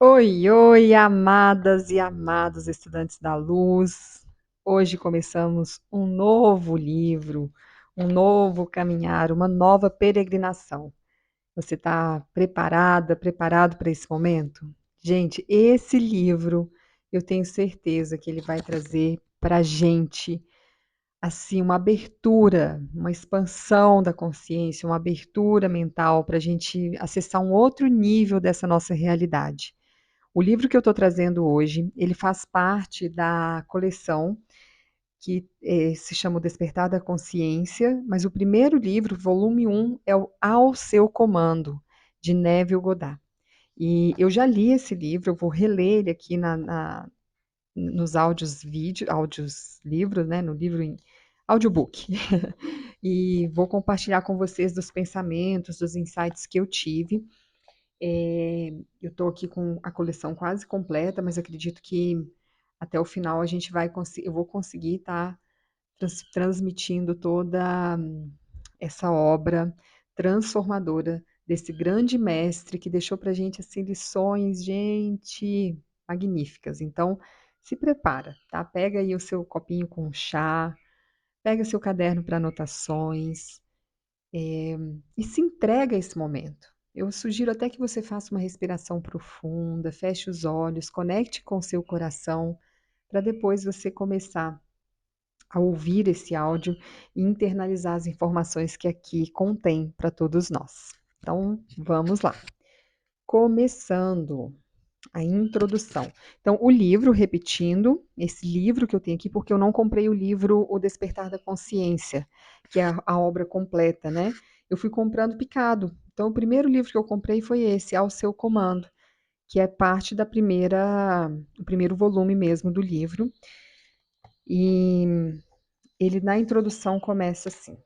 Oi, oi, amadas e amados estudantes da luz. Hoje começamos um novo livro, um novo caminhar, uma nova peregrinação. Você está preparada, preparado para esse momento? Gente, esse livro, eu tenho certeza que ele vai trazer para a gente, assim, uma abertura, uma expansão da consciência, uma abertura mental para a gente acessar um outro nível dessa nossa realidade. O livro que eu estou trazendo hoje, ele faz parte da coleção que se chama O Despertar da Consciência, mas o primeiro livro, volume um, é o Ao Seu Comando, de Neville Goddard. E eu já li esse livro, eu vou reler ele aqui nos áudios livros, né, no livro em audiobook. E vou compartilhar com vocês dos pensamentos, dos insights que eu tive. Eu estou aqui com a coleção quase completa, mas acredito que até o final a gente vai conseguir, eu vou conseguir estar transmitindo toda essa obra transformadora desse grande mestre que deixou para a gente assim lições, gente, magníficas. Então, se prepara, tá? Pega aí o seu copinho com chá, pega seu caderno para anotações, e se entrega a esse momento. Eu sugiro até que você faça uma respiração profunda, feche os olhos, conecte com o seu coração, para depois você começar a ouvir esse áudio e internalizar as informações que aqui contém para todos nós. Então, vamos lá. Começando a introdução. Então, o livro, repetindo, esse livro que eu tenho aqui, porque eu não comprei o livro O Despertar da Consciência, que é a obra completa, né? Eu fui comprando picado. Então, o primeiro livro que eu comprei foi esse, Ao Seu Comando, que é parte da o primeiro volume mesmo do livro. E ele, na introdução, começa assim: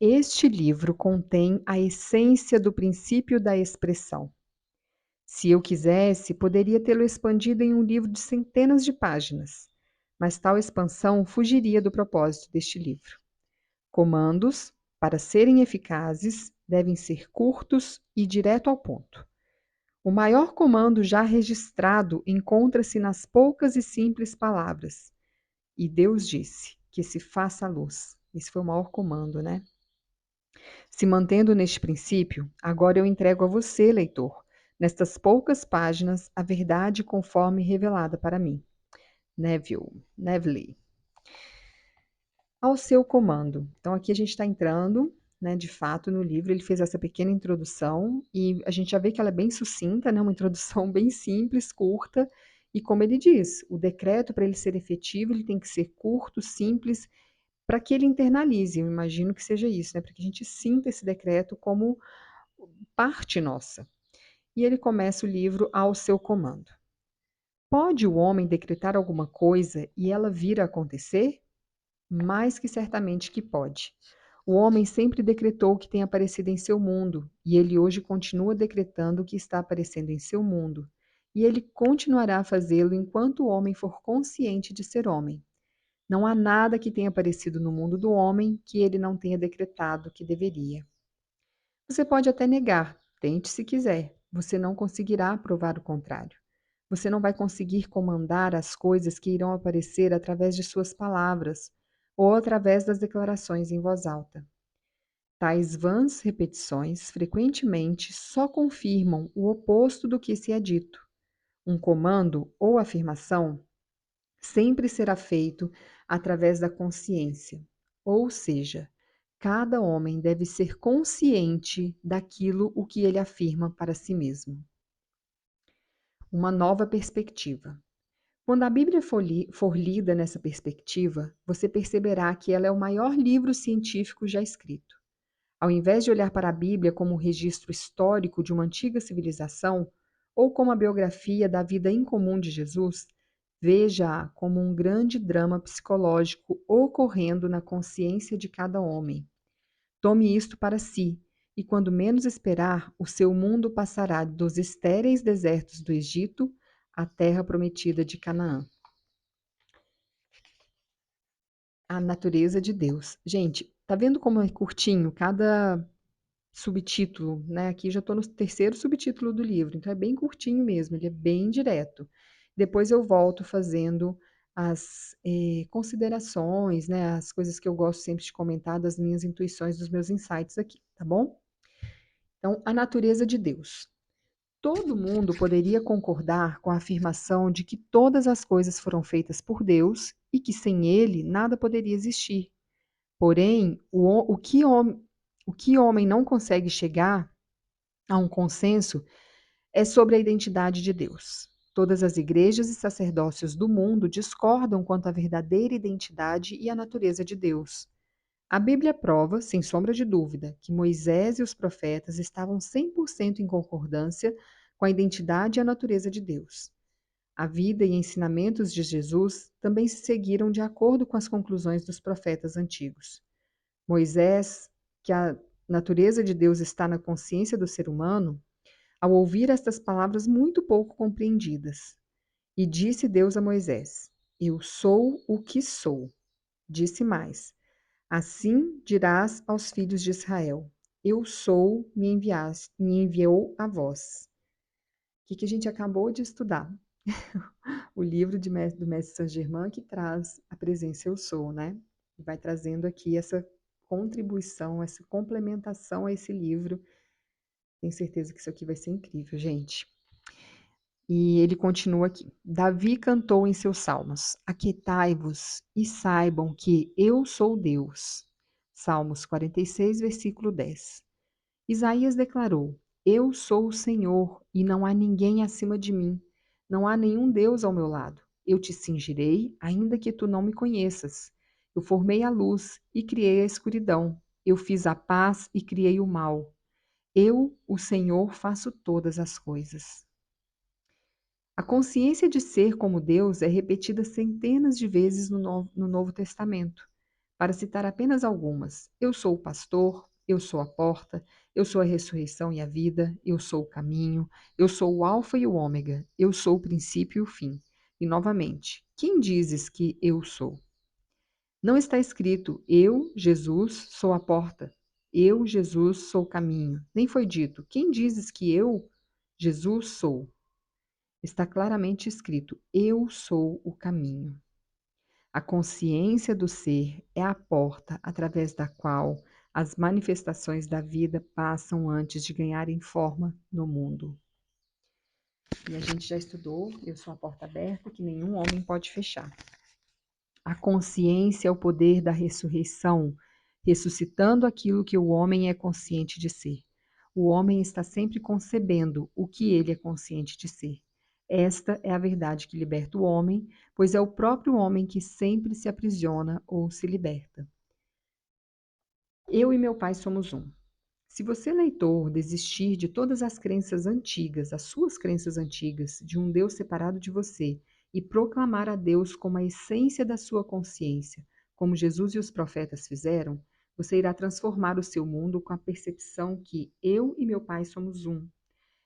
Este livro contém a essência do princípio da expressão. Se eu quisesse, poderia tê-lo expandido em um livro de centenas de páginas, mas tal expansão fugiria do propósito deste livro. Comandos, para serem eficazes, devem ser curtos e direto ao ponto. O maior comando já registrado encontra-se nas poucas e simples palavras. E Deus disse que se faça a luz. Esse foi o maior comando, né? Se mantendo neste princípio, agora eu entrego a você, leitor, nestas poucas páginas, a verdade conforme revelada para mim. Neville. Ao seu comando. Então, aqui a gente está entrando, né, de fato, no livro. Ele fez essa pequena introdução e a gente já vê que ela é bem sucinta, né, uma introdução bem simples, curta. E como ele diz, o decreto, para ele ser efetivo, ele tem que ser curto, simples, para que ele internalize. Eu imagino que seja isso, né, para que a gente sinta esse decreto como parte nossa. E ele começa o livro Ao Seu Comando. Pode o homem decretar alguma coisa e ela vir a acontecer? Mais que certamente que pode. O homem sempre decretou o que tem aparecido em seu mundo, e ele hoje continua decretando o que está aparecendo em seu mundo. E ele continuará a fazê-lo enquanto o homem for consciente de ser homem. Não há nada que tenha aparecido no mundo do homem que ele não tenha decretado que deveria. Você pode até negar, tente se quiser, você não conseguirá provar o contrário. Você não vai conseguir comandar as coisas que irão aparecer através de suas palavras ou através das declarações em voz alta. Tais vãs repetições frequentemente só confirmam o oposto do que se é dito. Um comando ou afirmação sempre será feito através da consciência, ou seja, cada homem deve ser consciente daquilo o que ele afirma para si mesmo. Uma nova perspectiva. Quando a Bíblia for lida nessa perspectiva, você perceberá que ela é o maior livro científico já escrito. Ao invés de olhar para a Bíblia como um registro histórico de uma antiga civilização ou como a biografia da vida incomum de Jesus, veja-a como um grande drama psicológico ocorrendo na consciência de cada homem. Tome isto para si, e quando menos esperar, o seu mundo passará dos estéreis desertos do Egito à terra prometida de Canaã. A natureza de Deus. Gente, tá vendo como é curtinho? Cada subtítulo, né, aqui já estou no terceiro subtítulo do livro, então é bem curtinho mesmo, ele é bem direto. Depois eu volto fazendo as, considerações, né, as coisas que eu gosto sempre de comentar das minhas intuições, dos meus insights aqui, tá bom? Então, a natureza de Deus. Todo mundo poderia concordar com a afirmação de que todas as coisas foram feitas por Deus e que sem ele nada poderia existir. Porém, o que homem não consegue chegar a um consenso é sobre a identidade de Deus. Todas as igrejas e sacerdócios do mundo discordam quanto à verdadeira identidade e à natureza de Deus. A Bíblia prova, sem sombra de dúvida, que Moisés e os profetas estavam 100% em concordância com a identidade e a natureza de Deus. A vida e ensinamentos de Jesus também se seguiram de acordo com as conclusões dos profetas antigos. Moisés, que a natureza de Deus está na consciência do ser humano, ao ouvir estas palavras muito pouco compreendidas, e disse Deus a Moisés: Eu sou o que sou. Disse mais: Assim dirás aos filhos de Israel: Eu sou, me enviou a vós. O que a gente acabou de estudar? O livro do Mestre Saint-Germain que traz a presença Eu Sou, né? E vai trazendo aqui essa contribuição, essa complementação a esse livro. Tenho certeza que isso aqui vai ser incrível, gente. E ele continua aqui. Davi cantou em seus salmos: Aquietai-vos e saibam que eu sou Deus. Salmos 46, versículo 10. Isaías declarou: Eu sou o Senhor e não há ninguém acima de mim. Não há nenhum Deus ao meu lado. Eu te cingirei, ainda que tu não me conheças. Eu formei a luz e criei a escuridão. Eu fiz a paz e criei o mal. Eu, o Senhor, faço todas as coisas. A consciência de ser como Deus é repetida centenas de vezes no Novo Testamento. Para citar apenas algumas: Eu sou o pastor, eu sou a porta, eu sou a ressurreição e a vida, eu sou o caminho, eu sou o alfa e o ômega, eu sou o princípio e o fim. E novamente: Quem dizes que eu sou? Não está escrito: Eu, Jesus, sou a porta. Eu, Jesus, sou o caminho. Nem foi dito: Quem dizes que eu, Jesus, sou? Está claramente escrito: Eu sou o caminho. A consciência do ser é a porta através da qual as manifestações da vida passam antes de ganharem forma no mundo. E a gente já estudou, eu sou a porta aberta que nenhum homem pode fechar. A consciência é o poder da ressurreição, ressuscitando aquilo que o homem é consciente de ser. O homem está sempre concebendo o que ele é consciente de ser. Esta é a verdade que liberta o homem, pois é o próprio homem que sempre se aprisiona ou se liberta. Eu e meu pai somos um. Se você, leitor, desistir de todas as crenças antigas, as suas crenças antigas, de um Deus separado de você, e proclamar a Deus como a essência da sua consciência, como Jesus e os profetas fizeram, você irá transformar o seu mundo com a percepção que eu e meu Pai somos um.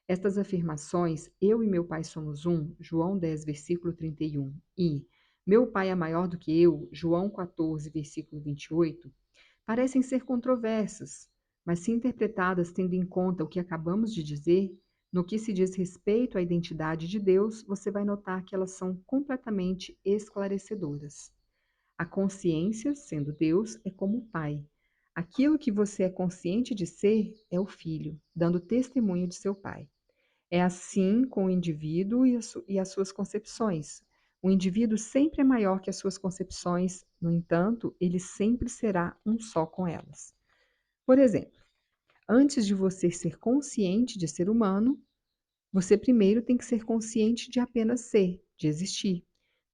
Estas afirmações, eu e meu Pai somos um, João 10, versículo 31, e meu Pai é maior do que eu, João 14, versículo 28, parecem ser controversas, mas se interpretadas tendo em conta o que acabamos de dizer, no que se diz respeito à identidade de Deus, você vai notar que elas são completamente esclarecedoras. A consciência, sendo Deus, é como o Pai. Aquilo que você é consciente de ser é o Filho, dando testemunho de seu Pai. É assim com o indivíduo e as suas concepções. O indivíduo sempre é maior que as suas concepções, no entanto, ele sempre será um só com elas. Por exemplo, antes de você ser consciente de ser humano, você primeiro tem que ser consciente de apenas ser, de existir.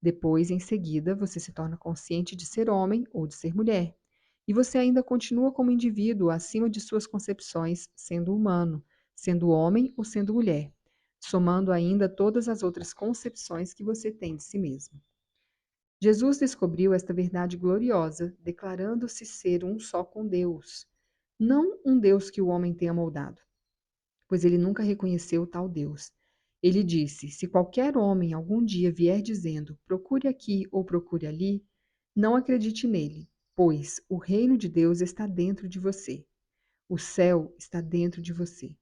Depois, em seguida, você se torna consciente de ser homem ou de ser mulher. E você ainda continua como indivíduo acima de suas concepções, sendo humano, sendo homem ou sendo mulher, somando ainda todas as outras concepções que você tem de si mesmo. Jesus descobriu esta verdade gloriosa, declarando-se ser um só com Deus, não um Deus que o homem tenha moldado, pois ele nunca reconheceu tal Deus. Ele disse: Se qualquer homem algum dia vier dizendo, procure aqui ou procure ali, não acredite nele, pois o reino de Deus está dentro de você. O céu está dentro de você.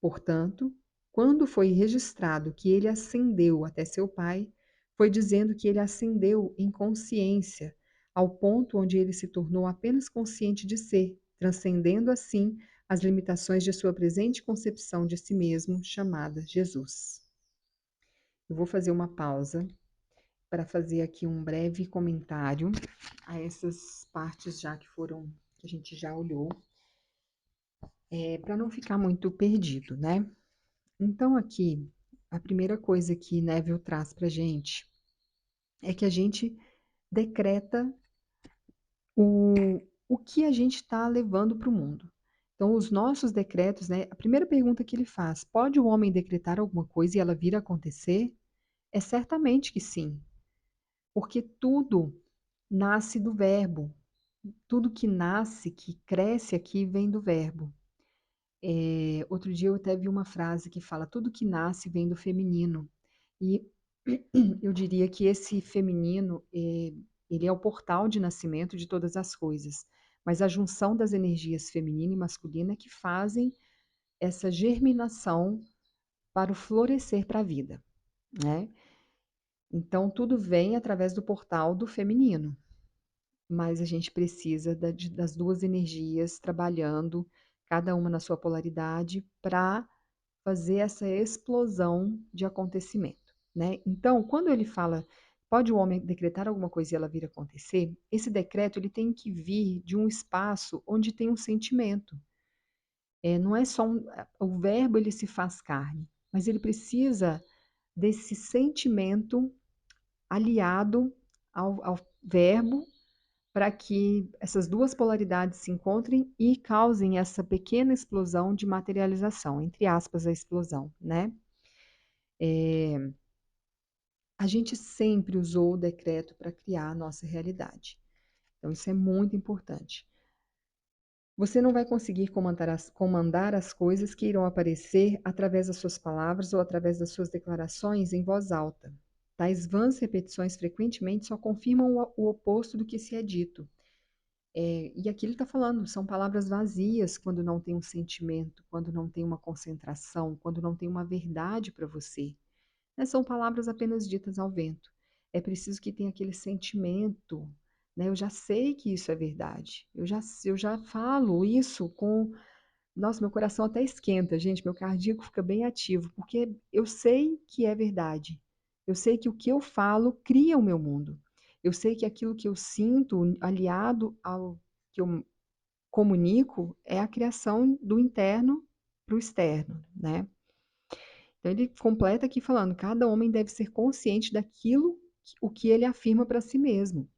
Portanto, quando foi registrado que ele ascendeu até seu Pai, foi dizendo que ele ascendeu em consciência, ao ponto onde ele se tornou apenas consciente de ser, transcendendo assim as limitações de sua presente concepção de si mesmo, chamada Jesus. Eu vou fazer uma pausa para fazer aqui um breve comentário a essas partes já que a gente já olhou, para não ficar muito perdido, né? Então, aqui, a primeira coisa que Neville traz para a gente é que a gente decreta o que a gente está levando para o mundo. Então, os nossos decretos, né? A primeira pergunta que ele faz: pode o homem decretar alguma coisa e ela vir a acontecer? É certamente que sim, porque tudo nasce do verbo. Tudo que nasce, que cresce aqui, vem do verbo. Outro dia eu até vi uma frase que fala: tudo que nasce vem do feminino. E eu diria que esse feminino, ele é o portal de nascimento de todas as coisas. Mas a junção das energias feminina e masculina é que fazem essa germinação para o florescer para a vida, né? Então tudo vem através do portal do feminino, mas a gente precisa das duas energias trabalhando, cada uma na sua polaridade, para fazer essa explosão de acontecimento, né? Então, quando ele fala, pode o homem decretar alguma coisa e ela vir a acontecer, esse decreto ele tem que vir de um espaço onde tem um sentimento. Não é só o verbo ele se faz carne, mas ele precisa desse sentimento aliado ao verbo para que essas duas polaridades se encontrem e causem essa pequena explosão de materialização, entre aspas, a explosão, né? A gente sempre usou o decreto para criar a nossa realidade. Então, isso é muito importante. Você não vai conseguir comandar as coisas que irão aparecer através das suas palavras ou através das suas declarações em voz alta. Tais vãs repetições frequentemente só confirmam o oposto do que se é dito. E aqui ele está falando, são palavras vazias quando não tem um sentimento, quando não tem uma concentração, quando não tem uma verdade para você. Né? São palavras apenas ditas ao vento. É preciso que tenha aquele sentimento, né? Eu já sei que isso é verdade. Eu já falo isso com. Nossa, meu coração até esquenta, gente. Meu cardíaco fica bem ativo, porque eu sei que é verdade. Eu sei que o que eu falo cria o meu mundo. Eu sei que aquilo que eu sinto, aliado ao que eu comunico, é a criação do interno para o externo, né? Então ele completa aqui falando: cada homem deve ser consciente daquilo o que ele afirma para si mesmo.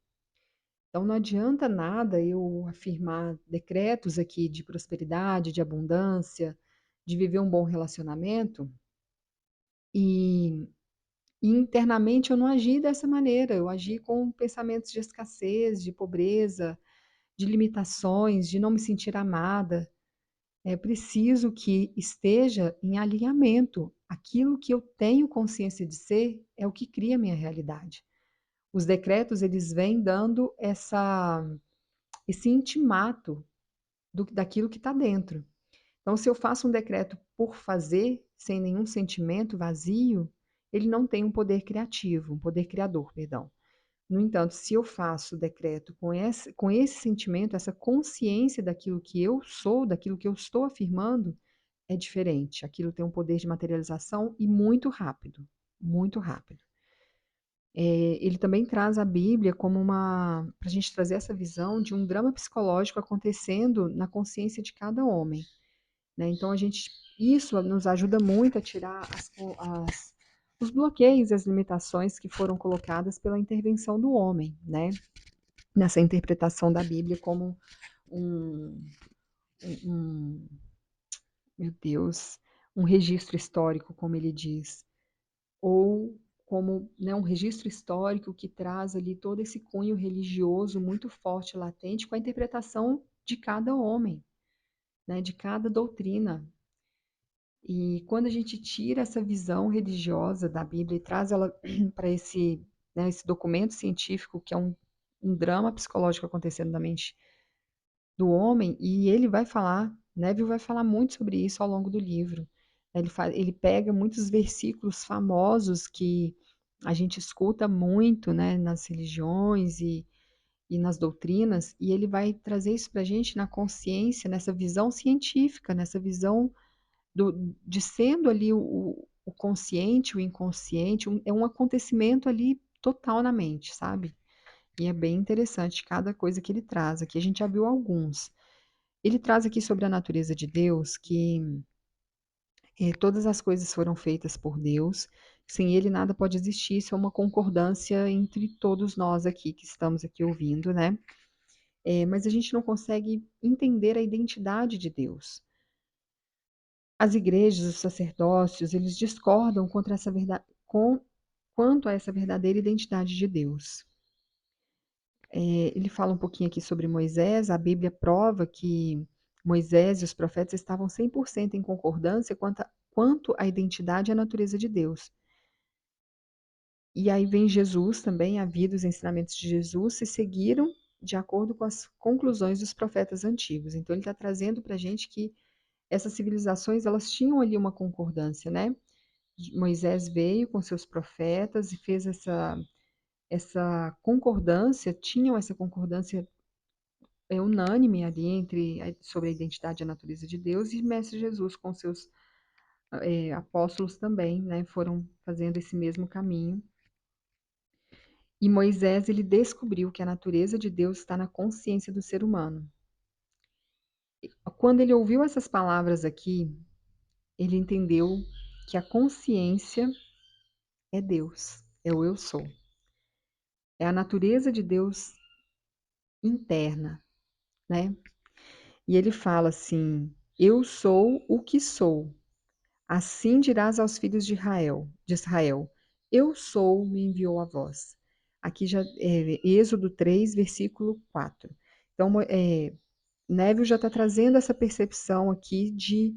Então não adianta nada eu afirmar decretos aqui de prosperidade, de abundância, de viver um bom relacionamento e, e internamente eu não agir dessa maneira, eu agir com pensamentos de escassez, de pobreza, de limitações, de não me sentir amada. É preciso que esteja em alinhamento. Aquilo que eu tenho consciência de ser é o que cria a minha realidade. Os decretos, eles vêm dando esse intimato daquilo que está dentro. Então, se eu faço um decreto por fazer, sem nenhum sentimento, vazio, ele não tem um poder criativo, um poder criador, perdão. No entanto, se eu faço o decreto com esse sentimento, essa consciência daquilo que eu sou, daquilo que eu estou afirmando, é diferente. Aquilo tem um poder de materialização e muito rápido, muito rápido. Ele também traz a Bíblia como para a gente trazer essa visão de um drama psicológico acontecendo na consciência de cada homem, né? Então isso nos ajuda muito a tirar os bloqueios, as limitações que foram colocadas pela intervenção do homem, né? Nessa interpretação da Bíblia como um, um meu Deus, um registro histórico, como ele diz, ou como, né, um registro histórico que traz ali todo esse cunho religioso muito forte, latente, com a interpretação de cada homem, né, de cada doutrina. E quando a gente tira essa visão religiosa da Bíblia e traz ela para esse documento científico, que é um drama psicológico acontecendo na mente do homem, e ele vai falar Neville vai falar muito sobre isso ao longo do livro. Ele pega muitos versículos famosos que a gente escuta muito, né, nas religiões e nas doutrinas, e ele vai trazer isso para a gente na consciência, nessa visão científica, nessa visão de sendo ali o consciente, o inconsciente, é um acontecimento ali total na mente, sabe? E é bem interessante cada coisa que ele traz aqui. A gente já viu alguns. Ele traz aqui sobre a natureza de Deus, que todas as coisas foram feitas por Deus, sem ele nada pode existir, isso é uma concordância entre todos nós aqui que estamos aqui ouvindo, né? Mas a gente não consegue entender a identidade de Deus. As igrejas, os sacerdócios, eles discordam contra essa verdade, quanto a essa verdadeira identidade de Deus. Ele fala um pouquinho aqui sobre Moisés, a Bíblia prova que Moisés e os profetas estavam 100% em concordância quanto à identidade e à natureza de Deus. E aí vem Jesus também, a vida, os ensinamentos de Jesus se seguiram de acordo com as conclusões dos profetas antigos. Então ele está trazendo para a gente que essas civilizações elas tinham ali uma concordância, né? Moisés veio com seus profetas e fez essa concordância, tinham essa concordância unânime ali sobre a identidade e a natureza de Deus, e Mestre Jesus com seus apóstolos também, né, foram fazendo esse mesmo caminho. E Moisés, ele descobriu que a natureza de Deus está na consciência do ser humano. Quando ele ouviu essas palavras aqui, ele entendeu que a consciência é Deus, é o eu sou. É a natureza de Deus interna, né? E ele fala assim: eu sou o que sou. Assim dirás aos filhos de Israel, eu sou, me enviou a vós. Aqui já é Êxodo 3, versículo 4. Então, Neville já está trazendo essa percepção aqui de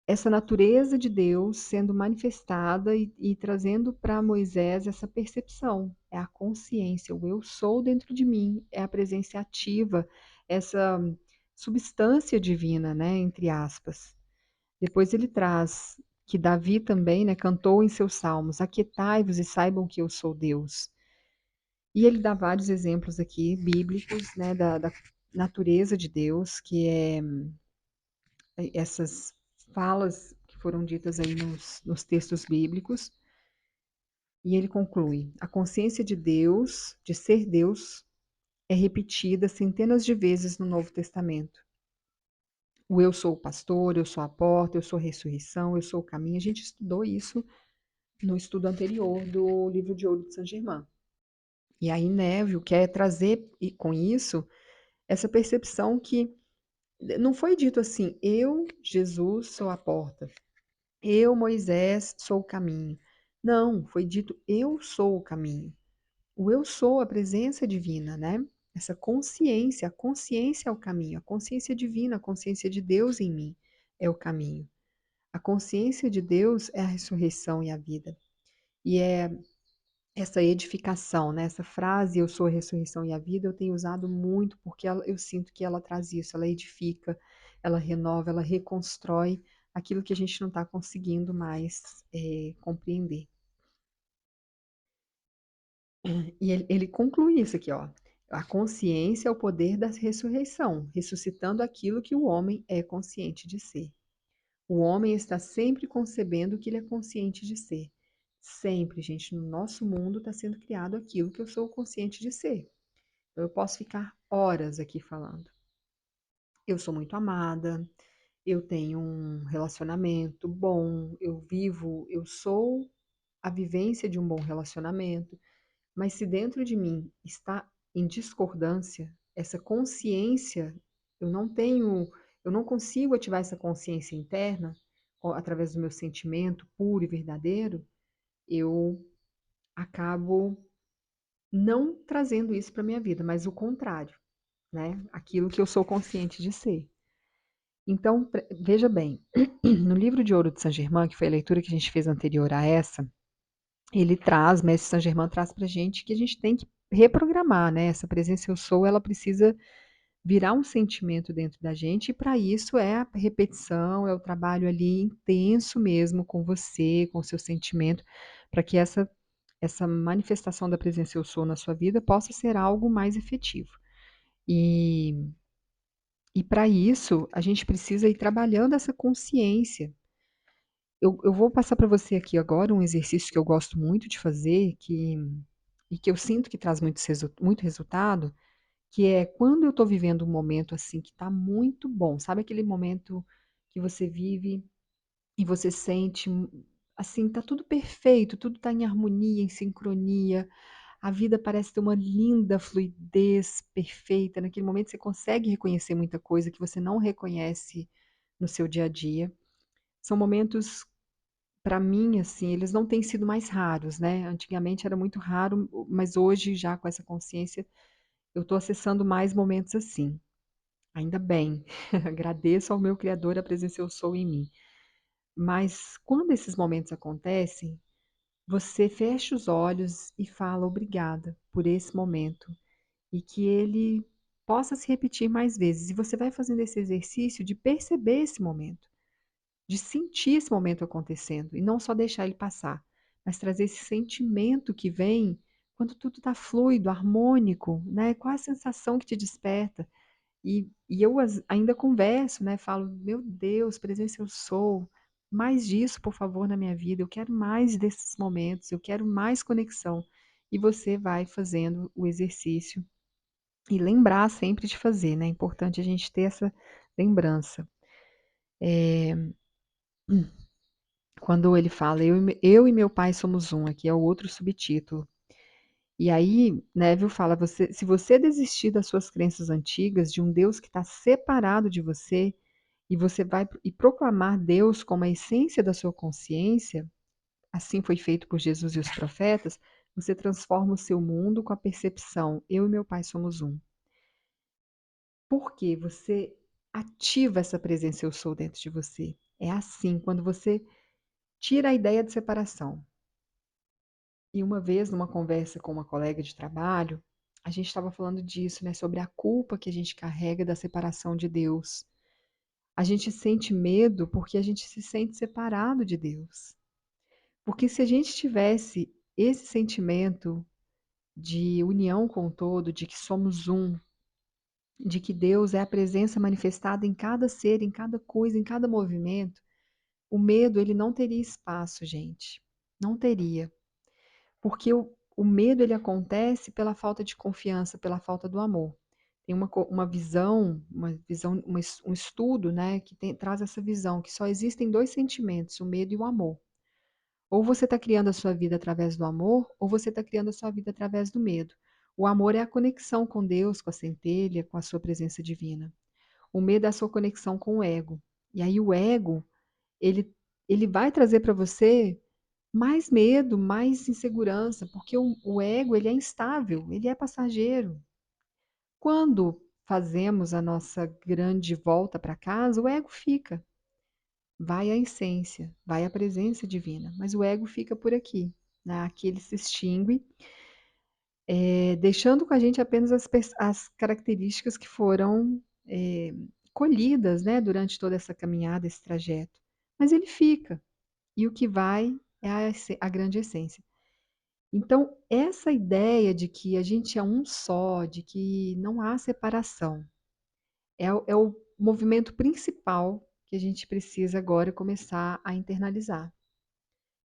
essa natureza de Deus sendo manifestada e trazendo para Moisés essa percepção. É a consciência, o eu sou dentro de mim, é a presença ativa, essa substância divina, né, entre aspas. Depois ele traz que Davi também, né, cantou em seus salmos: aquietai-vos e saibam que eu sou Deus. E ele dá vários exemplos aqui bíblicos, né, da natureza de Deus, que é essas falas que foram ditas aí nos textos bíblicos. E ele conclui: a consciência de Deus, de ser Deus, é repetida centenas de vezes no Novo Testamento. O eu sou o pastor, eu sou a porta, eu sou a ressurreição, eu sou o caminho. A gente estudou isso no estudo anterior do livro de Ouro de Saint-Germain. E aí Neville quer trazer com isso essa percepção que não foi dito assim: eu, Jesus, sou a porta, eu, Moisés, sou o caminho. Não, foi dito: eu sou o caminho. O eu sou a presença divina, né? Essa consciência, a consciência é o caminho, a consciência divina, a consciência de Deus em mim é o caminho. A consciência de Deus é a ressurreição e a vida. E é essa edificação, né? Essa frase, eu sou a ressurreição e a vida, eu tenho usado muito porque eu sinto que ela traz isso, ela edifica, ela renova, ela reconstrói aquilo que a gente não está conseguindo mais compreender. E ele conclui isso aqui, ó. A consciência é o poder da ressurreição, ressuscitando aquilo que o homem é consciente de ser. O homem está sempre concebendo o que ele é consciente de ser. Sempre, gente, no nosso mundo está sendo criado aquilo que eu sou consciente de ser. Então, eu posso ficar horas aqui falando. Eu sou muito amada, eu tenho um relacionamento bom, eu sou a vivência de um bom relacionamento, mas se dentro de mim está em discordância, essa consciência, eu não consigo ativar essa consciência interna através do meu sentimento puro e verdadeiro, eu acabo não trazendo isso para minha vida, mas o contrário, né? Aquilo que eu sou consciente de ser. Então, veja bem, no livro de Ouro de Saint-Germain, que foi a leitura que a gente fez anterior a essa, Mestre Saint-Germain traz para a gente que a gente tem que reprogramar, né? Essa presença eu sou, ela precisa virar um sentimento dentro da gente, e para isso é a repetição, é o trabalho ali intenso mesmo com você, com o seu sentimento, para que essa manifestação da presença eu sou na sua vida possa ser algo mais efetivo. E para isso, a gente precisa ir trabalhando essa consciência. Eu vou passar para você aqui agora um exercício que eu gosto muito de fazer, e que eu sinto que traz muito resultado, que é quando eu estou vivendo um momento, assim, que está muito bom, sabe aquele momento que você vive e você sente, assim, tá tudo perfeito, tudo está em harmonia, em sincronia, a vida parece ter uma linda fluidez perfeita, naquele momento você consegue reconhecer muita coisa que você não reconhece no seu dia a dia. São momentos, para mim, assim, eles não têm sido mais raros, né, antigamente era muito raro, mas hoje já com essa consciência, eu estou acessando mais momentos assim. Ainda bem, agradeço ao meu criador a presença eu sou em mim. Mas quando esses momentos acontecem, você fecha os olhos e fala obrigada por esse momento e que ele possa se repetir mais vezes. E você vai fazendo esse exercício de perceber esse momento, de sentir esse momento acontecendo e não só deixar ele passar, mas trazer esse sentimento que vem quando tudo está fluido, harmônico, né? Qual a sensação que te desperta? E eu ainda converso, né, falo: "Meu Deus, presença eu sou, mais disso, por favor, na minha vida, eu quero mais desses momentos, eu quero mais conexão". E você vai fazendo o exercício e lembrar sempre de fazer, né, é importante a gente ter essa lembrança. Quando ele fala: "Eu e meu pai somos um", aqui é o outro subtítulo. E aí, Neville fala: Se você desistir das suas crenças antigas, de um Deus que está separado de você, e você vai e proclamar Deus como a essência da sua consciência, assim foi feito por Jesus e os profetas, você transforma o seu mundo com a percepção: eu e meu Pai somos um. Por quê? Você ativa essa presença eu sou dentro de você. É assim, quando você tira a ideia de separação. E uma vez, numa conversa com uma colega de trabalho, a gente estava falando disso, né, sobre a culpa que a gente carrega da separação de Deus. A gente sente medo porque a gente se sente separado de Deus. Porque se a gente tivesse esse sentimento de união com o todo, de que somos um, de que Deus é a presença manifestada em cada ser, em cada coisa, em cada movimento, o medo ele não teria espaço, gente. Não teria. Porque o medo ele acontece pela falta de confiança, pela falta do amor. Tem um estudo, né, que traz essa visão, que só existem dois sentimentos, o medo e o amor. Ou você está criando a sua vida através do amor, ou você está criando a sua vida através do medo. O amor é a conexão com Deus, com a centelha, com a sua presença divina. O medo é a sua conexão com o ego. E aí o ego, ele, ele vai trazer para você mais medo, mais insegurança, porque o ego ele é instável, ele é passageiro. Quando fazemos a nossa grande volta para casa, o ego fica. Vai a essência, vai a presença divina, mas o ego fica por aqui, né? Aqui ele se extingue, deixando com a gente apenas as características que foram colhidas, né, durante toda essa caminhada, esse trajeto. Mas ele fica, e o que vai é a grande essência. Então, essa ideia de que a gente é um só, de que não há separação, é o movimento principal que a gente precisa agora começar a internalizar.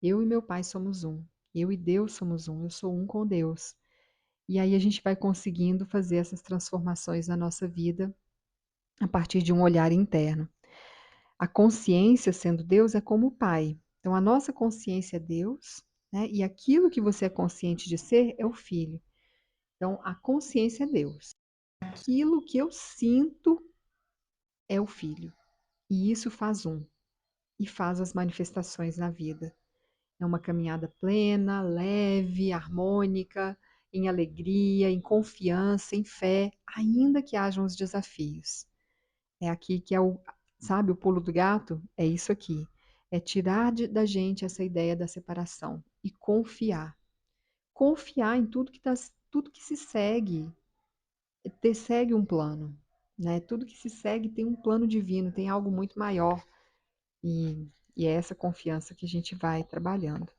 Eu e meu pai somos um. Eu e Deus somos um. Eu sou um com Deus. E aí a gente vai conseguindo fazer essas transformações na nossa vida a partir de um olhar interno. A consciência, sendo Deus, é como o Pai. Então, a nossa consciência é Deus, né? E aquilo que você é consciente de ser é o Filho. Então, a consciência é Deus. Aquilo que eu sinto é o Filho. E isso faz um. E faz as manifestações na vida. É uma caminhada plena, leve, harmônica, em alegria, em confiança, em fé, ainda que hajam os desafios. É aqui que é sabe, o pulo do gato? É isso aqui. É tirar da gente essa ideia da separação e confiar. Confiar em tudo que se segue, segue um plano. né? Tudo que se segue tem um plano divino, tem algo muito maior. E, e é essa confiança que a gente vai trabalhando.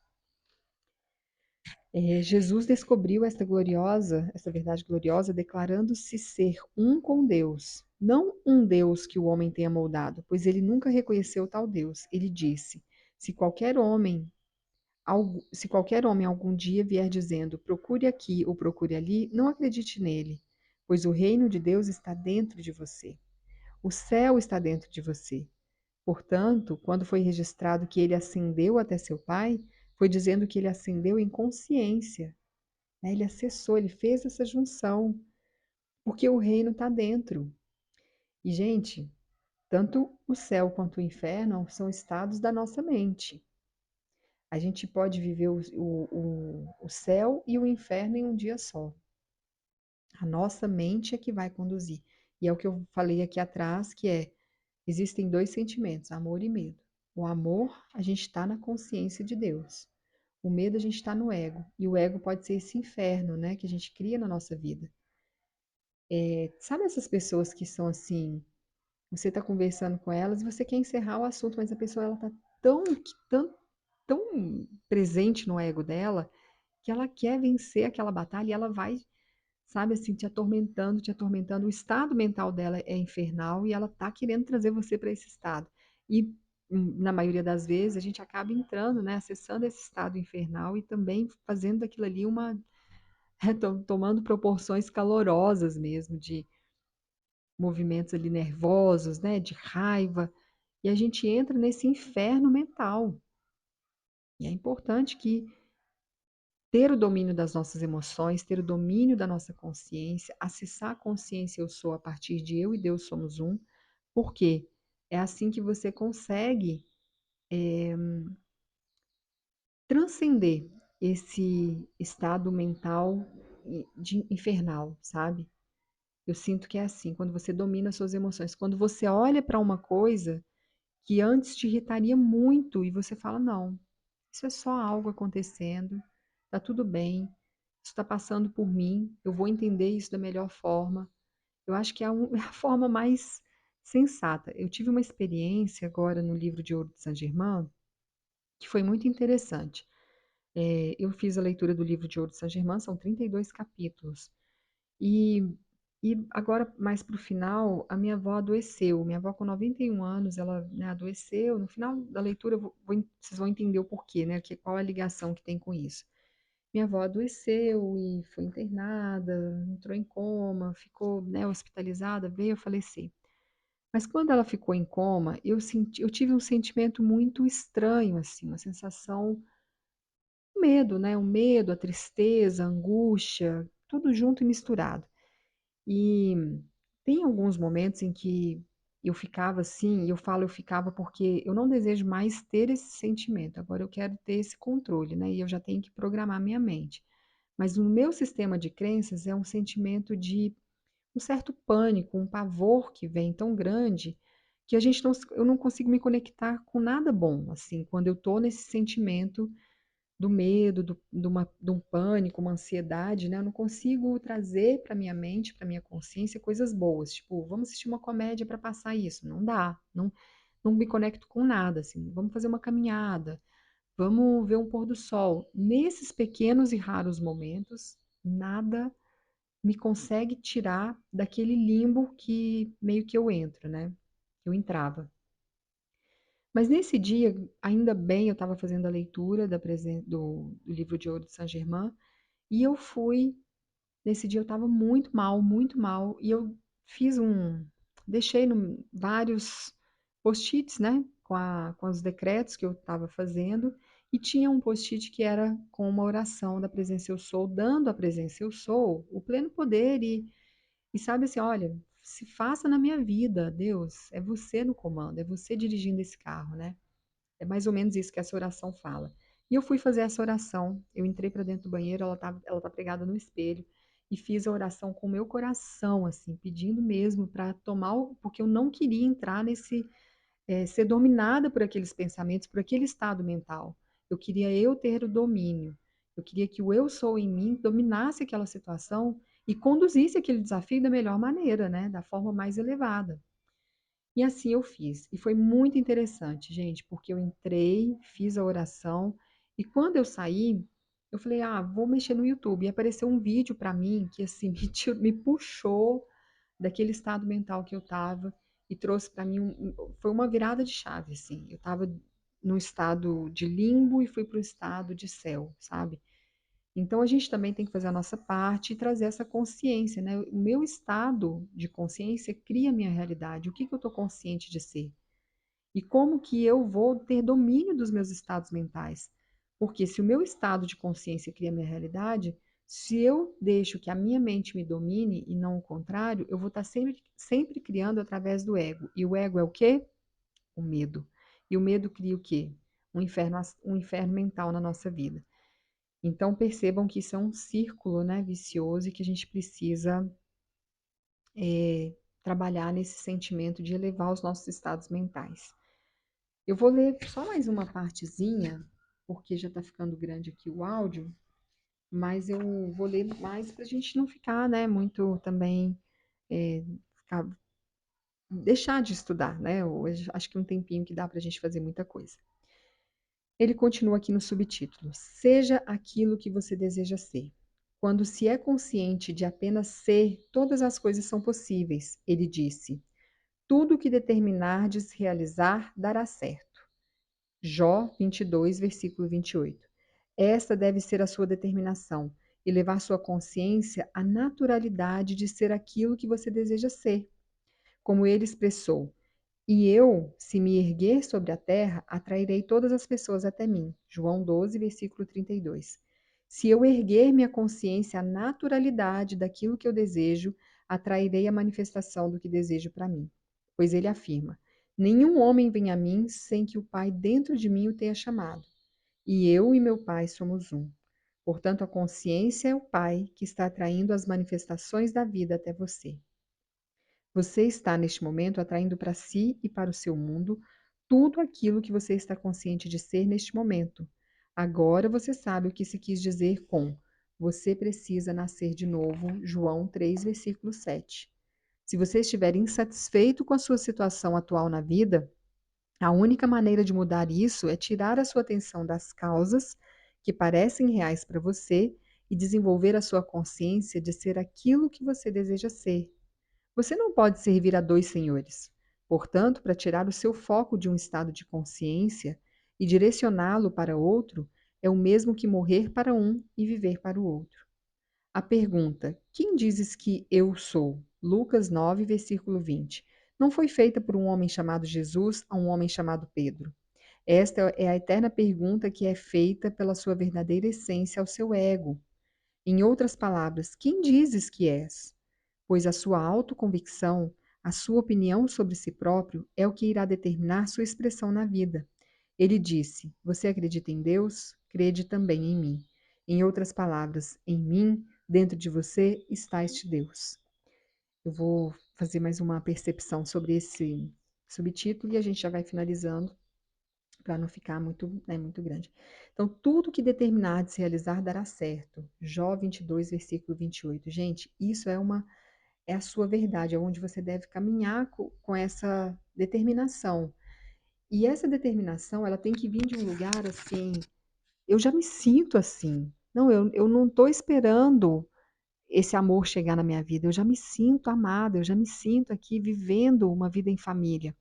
Jesus descobriu essa verdade gloriosa, declarando-se ser um com Deus, não um Deus que o homem tenha moldado, pois ele nunca reconheceu tal Deus. Ele disse: se qualquer homem, se qualquer homem algum dia vier dizendo, procure aqui ou procure ali, não acredite nele, pois o reino de Deus está dentro de você. O céu está dentro de você. Portanto, quando foi registrado que ele ascendeu até seu Pai, foi dizendo que ele ascendeu em consciência, né? Ele acessou, ele fez essa junção, porque o reino está dentro. E, gente, tanto o céu quanto o inferno são estados da nossa mente. A gente pode viver o céu e o inferno em um dia só. A nossa mente é que vai conduzir. E é o que eu falei aqui atrás, que é, existem dois sentimentos, amor e medo. O amor, a gente está na consciência de Deus. O medo, a gente está no ego. E o ego pode ser esse inferno, né, que a gente cria na nossa vida. Sabe essas pessoas que são assim, você está conversando com elas e você quer encerrar o assunto, mas a pessoa ela está tão presente no ego dela que ela quer vencer aquela batalha e ela vai, sabe assim, te atormentando, te atormentando. O estado mental dela é infernal e ela tá querendo trazer você para esse estado. E na maioria das vezes a gente acaba entrando, né, acessando esse estado infernal e também fazendo daquilo ali uma tomando proporções calorosas mesmo, de movimentos ali nervosos, né, de raiva, e a gente entra nesse inferno mental. E é importante que ter o domínio das nossas emoções, ter o domínio da nossa consciência, acessar a consciência eu sou a partir de eu e Deus somos um, porque é assim que você consegue transcender esse estado mental de infernal, sabe? Eu sinto que é assim, quando você domina suas emoções, quando você olha para uma coisa que antes te irritaria muito e você fala: não, isso é só algo acontecendo, tá tudo bem, isso está passando por mim, eu vou entender isso da melhor forma. Eu acho que é é a forma mais sensata. Eu tive uma experiência agora no livro de Ouro de Saint-Germain que foi muito interessante. Eu fiz a leitura do livro de Ouro de Saint-Germain, são 32 capítulos. E, e agora, mais para o final, a minha avó adoeceu. Minha avó, com 91 anos, ela, né, adoeceu. No final da leitura, vocês vão entender o porquê, né? Qual a ligação que tem com isso. Minha avó adoeceu e foi internada, entrou em coma, ficou, né, hospitalizada, veio a falecer. Mas quando ela ficou em coma, eu tive um sentimento muito estranho, assim, uma sensação, um medo, né? O medo, a tristeza, a angústia, tudo junto e misturado. E tem alguns momentos em que eu ficava assim, e eu falo eu ficava porque eu não desejo mais ter esse sentimento, agora eu quero ter esse controle, né? E eu já tenho que programar minha mente. Mas no meu sistema de crenças é um sentimento de um certo pânico, um pavor que vem tão grande que eu não consigo me conectar com nada bom, assim, quando eu tô nesse sentimento do medo, de um pânico, uma ansiedade, né? Eu não consigo trazer para minha mente, para minha consciência, coisas boas. Tipo, vamos assistir uma comédia para passar isso. Não dá. Não, não me conecto com nada, assim. Vamos fazer uma caminhada. Vamos ver um pôr do sol. Nesses pequenos e raros momentos, nada me consegue tirar daquele limbo que meio que eu entro, né? Eu entrava. Mas nesse dia, ainda bem, eu estava fazendo a leitura do livro de Ouro de Saint-Germain, e eu fui, nesse dia eu estava muito mal, e eu fiz deixei vários post-its, né, com os decretos que eu estava fazendo, e tinha um post-it que era com uma oração da presença eu sou, dando à presença eu sou o pleno poder e sabe assim, olha, se faça na minha vida, Deus, é você no comando, é você dirigindo esse carro, né? É mais ou menos isso que essa oração fala. E eu fui fazer essa oração, eu entrei para dentro do banheiro, ela tá pregada no espelho, e fiz a oração com o meu coração, assim, pedindo mesmo para tomar, porque eu não queria entrar ser dominada por aqueles pensamentos, por aquele estado mental. Eu queria eu ter o domínio. Eu queria que o eu sou em mim dominasse aquela situação e conduzisse aquele desafio da melhor maneira, né, da forma mais elevada. E assim eu fiz. E foi muito interessante, gente, porque eu entrei, fiz a oração e quando eu saí, eu falei: "Ah, vou mexer no YouTube", e apareceu um vídeo para mim que, assim, me puxou daquele estado mental que eu estava e trouxe para mim foi uma virada de chave, assim. Eu estava num estado de limbo e fui para o estado de céu, sabe. Então a gente também tem que fazer a nossa parte e trazer essa consciência, né. O meu estado de consciência cria a minha realidade. O que que eu estou consciente de ser? E como que eu vou ter domínio dos meus estados mentais? Porque se o meu estado de consciência cria a minha realidade, se eu deixo que a minha mente me domine e não o contrário, eu vou estar sempre criando através do ego. E o ego é o quê? O medo. E o medo cria o quê? Um inferno mental na nossa vida. Então percebam que isso é um círculo, né, vicioso e que a gente precisa trabalhar nesse sentimento de elevar os nossos estados mentais. Eu vou ler só mais uma partezinha, porque já está ficando grande aqui o áudio, mas eu vou ler mais para a gente não ficar, né, muito também, eh, ficar, deixar de estudar, né? Hoje, acho que um tempinho que dá para a gente fazer muita coisa. Ele continua aqui no subtítulo: Seja aquilo que você deseja ser. Quando se é consciente de apenas ser, todas as coisas são possíveis, ele disse. Tudo o que determinardes realizar dará certo. Jó 22, versículo 28. Esta deve ser a sua determinação e levar sua consciência à naturalidade de ser aquilo que você deseja ser. Como ele expressou: E eu, se me erguer sobre a terra, atrairei todas as pessoas até mim. João 12, versículo 32. Se eu erguer minha consciência à naturalidade daquilo que eu desejo, atrairei a manifestação do que desejo para mim. Pois ele afirma: Nenhum homem vem a mim sem que o Pai dentro de mim o tenha chamado. E eu e meu Pai somos um. Portanto, a consciência é o Pai que está atraindo as manifestações da vida até você. Você está, neste momento, atraindo para si e para o seu mundo tudo aquilo que você está consciente de ser neste momento. Agora você sabe o que se quis dizer com você precisa nascer de novo, João 3, versículo 7. Se você estiver insatisfeito com a sua situação atual na vida, a única maneira de mudar isso é tirar a sua atenção das causas que parecem reais para você e desenvolver a sua consciência de ser aquilo que você deseja ser. Você não pode servir a dois senhores. Portanto, para tirar o seu foco de um estado de consciência e direcioná-lo para outro, é o mesmo que morrer para um e viver para o outro. A pergunta: Quem dizes que eu sou? Lucas 9, versículo 20. Não foi feita por um homem chamado Jesus a um homem chamado Pedro. Esta é a eterna pergunta que é feita pela sua verdadeira essência ao seu ego. Em outras palavras, quem dizes que és? Pois a sua autoconvicção, a sua opinião sobre si próprio é o que irá determinar sua expressão na vida. Ele disse: Você acredita em Deus? Crede também em mim. Em outras palavras, em mim, dentro de você, está este Deus. Eu vou fazer mais uma percepção sobre esse subtítulo e a gente já vai finalizando para não ficar muito, né, muito grande. Então, tudo que determinar de se realizar dará certo. Jó 22, versículo 28. Gente, isso é a sua verdade, é onde você deve caminhar com essa determinação. E essa determinação, ela tem que vir de um lugar assim, eu já me sinto assim. Não, eu não estou esperando esse amor chegar na minha vida, eu já me sinto amada, eu já me sinto aqui vivendo uma vida em família.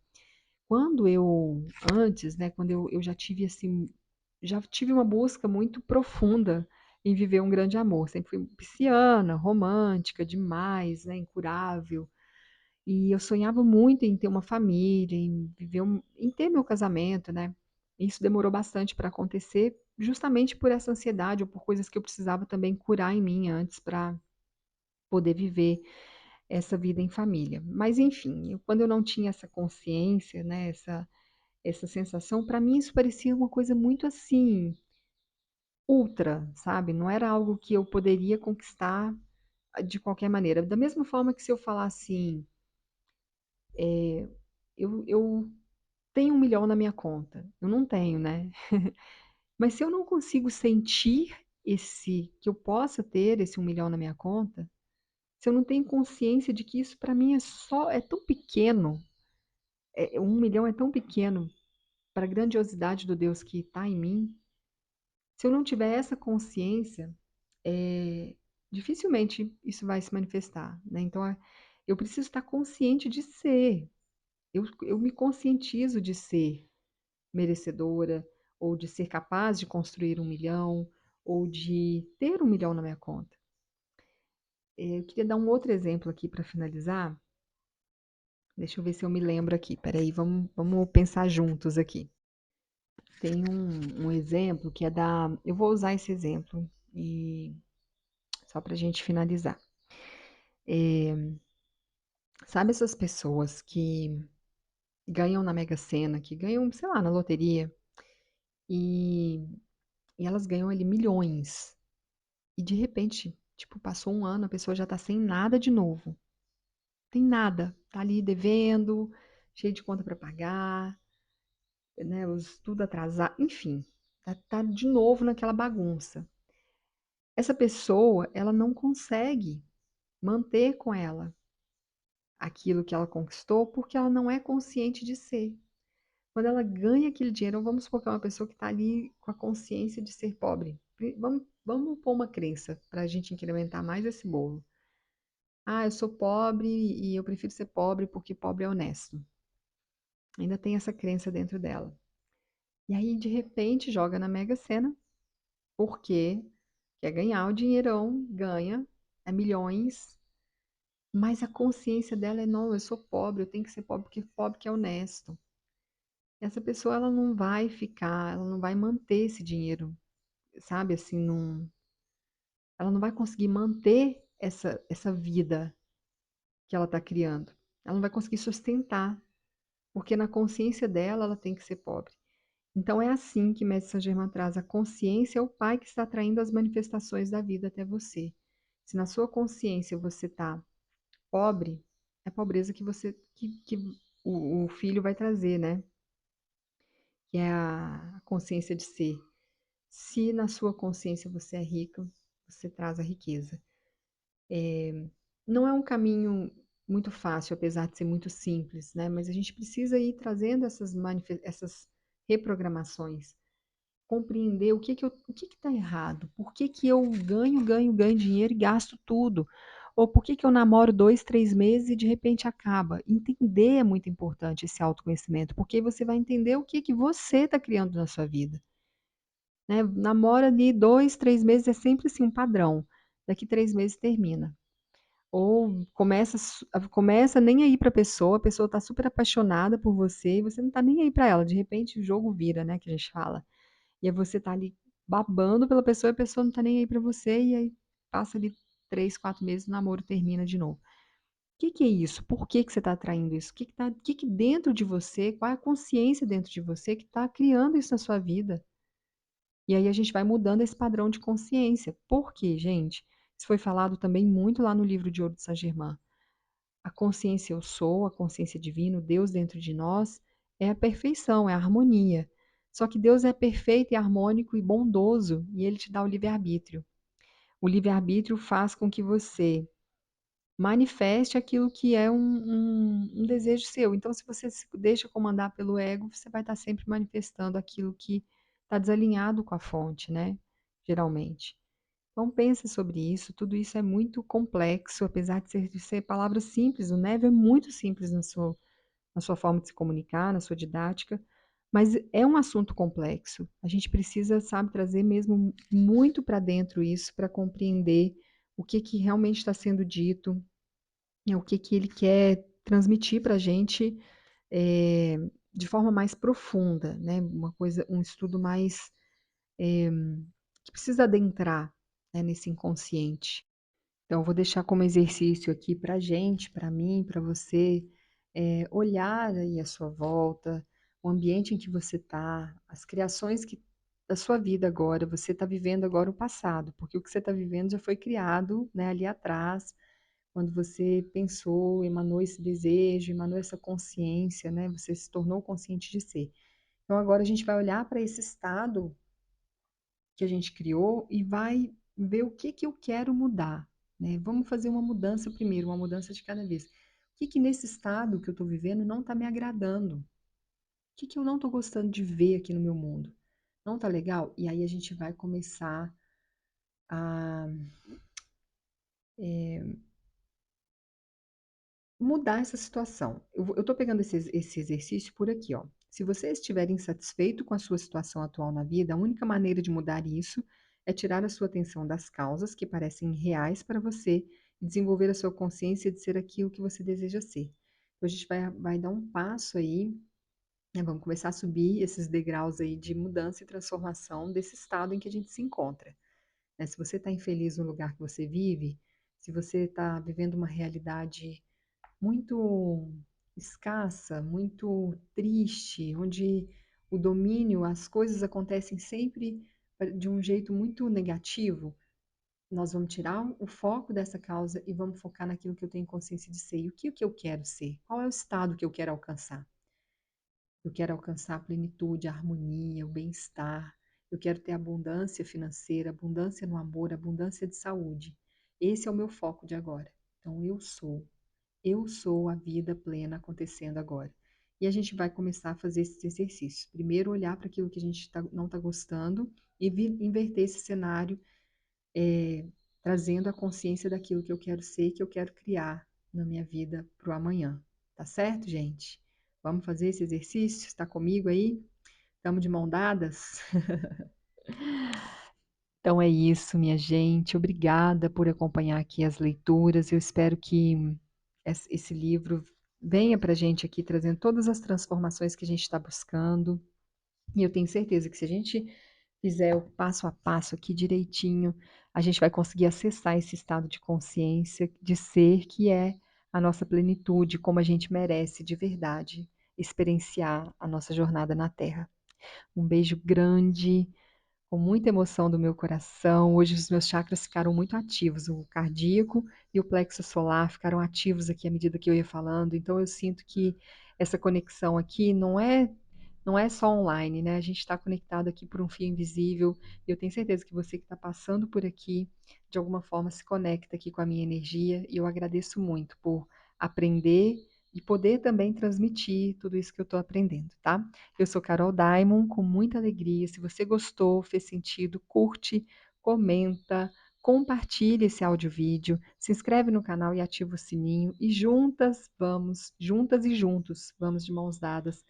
Quando eu, antes, né, quando eu já tive assim, já tive uma busca muito profunda em viver um grande amor. Sempre fui pisciana, romântica demais, né, incurável. E eu sonhava muito em ter uma família, em viver em ter meu casamento, né. Isso demorou bastante para acontecer, justamente por essa ansiedade ou por coisas que eu precisava também curar em mim antes para poder viver essa vida em família. Mas enfim, quando eu não tinha essa consciência, né, essa sensação, para mim isso parecia uma coisa muito assim, ultra, sabe, não era algo que eu poderia conquistar de qualquer maneira. Da mesma forma que se eu falar assim, eu tenho 1 milhão na minha conta, eu não tenho, né. Mas se eu não consigo sentir esse que eu possa ter esse 1 milhão na minha conta, se eu não tenho consciência de que isso para mim é tão pequeno, 1 milhão é tão pequeno para a grandiosidade do Deus que está em mim, se eu não tiver essa consciência, eh, dificilmente isso vai se manifestar, né. Então, eu preciso estar consciente de ser. Eu me conscientizo de ser merecedora, ou de ser capaz de construir 1 milhão, ou de ter 1 milhão na minha conta. Eu queria dar um outro exemplo aqui para finalizar. Deixa eu ver se eu me lembro aqui. Espera aí, vamos pensar juntos aqui. Tem um exemplo que é da. Eu vou usar esse exemplo e só para a gente finalizar. Sabe essas pessoas que ganham na Mega Sena, que ganham, sei lá, na loteria, e, e elas ganham ali milhões. E de repente, tipo, passou um ano, a pessoa já tá sem nada de novo. Tem nada. Tá ali devendo, cheio de conta para pagar, né? Tudo atrasado, enfim. Tá de novo naquela bagunça. Essa pessoa, ela não consegue manter com ela aquilo que ela conquistou porque ela não é consciente de ser. Quando ela ganha aquele dinheiro, vamos supor que é uma pessoa que está ali com a consciência de ser pobre. Vamos pôr uma crença para a gente incrementar mais esse bolo. Ah, eu sou pobre e eu prefiro ser pobre porque pobre é honesto. Ainda tem essa crença dentro dela. E aí, de repente, joga na Mega Sena, porque quer ganhar o dinheirão, ganha, é milhões, mas a consciência dela é, não, eu sou pobre, eu tenho que ser pobre porque pobre que é honesto. Essa pessoa, ela não vai ficar, ela não vai manter esse dinheiro, sabe, assim, não, ela não vai conseguir manter essa vida que ela está criando. Ela não vai conseguir sustentar, porque na consciência dela, ela tem que ser pobre. Então é assim que Mestre Saint Germain traz a consciência é o pai que está atraindo as manifestações da vida até você. Se na sua consciência você está pobre, é a pobreza que o filho vai trazer, né? Que é a consciência de ser. Se na sua consciência você é rica, você traz a riqueza. Não é um caminho muito fácil, apesar de ser muito simples, né? Mas a gente precisa ir trazendo essas reprogramações, compreender o que está errado, por que que eu ganho dinheiro e gasto tudo, ou por que que eu namoro 2, 3 meses e de repente acaba. Entender é muito importante esse autoconhecimento, porque aí você vai entender o que que você está criando na sua vida, né? Namora ali 2, 3 meses é sempre assim um padrão. Daqui 3 meses termina. Ou começa nem aí para a pessoa está super apaixonada por você e você não está nem aí para ela. De repente o jogo vira, né, que a gente fala. E aí você tá ali babando pela pessoa e a pessoa não tá nem aí pra você, e aí passa ali 3, 4 meses, o namoro termina de novo. O que que é isso? Por que que você tá atraindo isso? O que que dentro de você, qual é a consciência dentro de você que tá criando isso na sua vida? E aí a gente vai mudando esse padrão de consciência. Por quê, gente? Isso foi falado também muito lá no livro de Ouro de Saint-Germain. A consciência eu sou, a consciência divina, o Deus dentro de nós, é a perfeição, é a harmonia. Só que Deus é perfeito e harmônico e bondoso, e ele te dá o livre-arbítrio. O livre-arbítrio faz com que você manifeste aquilo que é um desejo seu. Então, se você se deixa comandar pelo ego, você vai estar sempre manifestando aquilo que está desalinhado com a fonte, né? Geralmente. Então pense sobre isso, tudo isso é muito complexo, apesar de ser palavras simples, o Neve é muito simples na sua forma de se comunicar, na sua didática, mas é um assunto complexo. A gente precisa, sabe, trazer mesmo muito para dentro isso, para compreender o que que realmente está sendo dito, né, o que que ele quer transmitir para a gente, de forma mais profunda, né, um estudo mais, que precisa adentrar, né, nesse inconsciente. Então, eu vou deixar como exercício aqui para a gente, para mim, para você, olhar aí à sua volta, o ambiente em que você está, as criações da sua vida agora, você está vivendo agora o passado, porque o que você está vivendo já foi criado, né, ali atrás, quando você pensou, emanou esse desejo, emanou essa consciência, né, você se tornou consciente de ser. Então, agora a gente vai olhar para esse estado que a gente criou e vai ver o que que eu quero mudar. né? Vamos fazer uma mudança primeiro, uma mudança de cada vez. O que que nesse estado que eu estou vivendo não está me agradando? O que que eu não estou gostando de ver aqui no meu mundo? Não tá legal? E aí a gente vai começar a mudar essa situação. Eu tô pegando esse exercício por aqui, ó. Se você estiver insatisfeito com a sua situação atual na vida, a única maneira de mudar isso é tirar a sua atenção das causas que parecem reais para você e desenvolver a sua consciência de ser aquilo que você deseja ser. Então, a gente vai dar um passo aí, né, vamos começar a subir esses degraus aí de mudança e transformação desse estado em que a gente se encontra, né? Se você está infeliz no lugar que você vive, se você está vivendo uma realidade muito escassa, muito triste, onde o domínio, as coisas acontecem sempre de um jeito muito negativo, nós vamos tirar o foco dessa causa e vamos focar naquilo que eu tenho consciência de ser. E o que eu quero ser? Qual é o estado que eu quero alcançar? Eu quero alcançar a plenitude, a harmonia, o bem-estar. Eu quero ter abundância financeira, abundância no amor, abundância de saúde. Esse é o meu foco de agora. Então, eu sou. Eu sou a vida plena acontecendo agora. E a gente vai começar a fazer esses exercícios. Primeiro, olhar para aquilo que a gente não está gostando e inverter esse cenário, eh, trazendo a consciência daquilo que eu quero ser, que eu quero criar na minha vida para o amanhã. Tá certo, gente? Vamos fazer esse exercício? Está comigo aí? Estamos de mão dadas? Então é isso, minha gente. Obrigada por acompanhar aqui as leituras. Eu espero que esse livro venha para a gente aqui trazendo todas as transformações que a gente está buscando. E eu tenho certeza que se a gente fizer o passo a passo aqui direitinho, a gente vai conseguir acessar esse estado de consciência, de ser, que é a nossa plenitude, como a gente merece de verdade experienciar a nossa jornada na Terra. Um beijo grande, com muita emoção do meu coração. Hoje os meus chakras ficaram muito ativos, o cardíaco e o plexo solar ficaram ativos aqui à medida que eu ia falando. Então eu sinto que essa conexão aqui não é só online, né? A gente está conectado aqui por um fio invisível. E eu tenho certeza que você que está passando por aqui, de alguma forma se conecta aqui com a minha energia. E eu agradeço muito por aprender e poder também transmitir tudo isso que eu estou aprendendo, tá? Eu sou Carol Daimon, com muita alegria. Se você gostou, fez sentido, curte, comenta, compartilhe esse áudio-vídeo, se inscreve no canal e ativa o sininho. E juntas e juntos, vamos de mãos dadas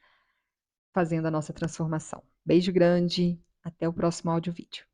fazendo a nossa transformação. Beijo grande, até o próximo áudio-vídeo.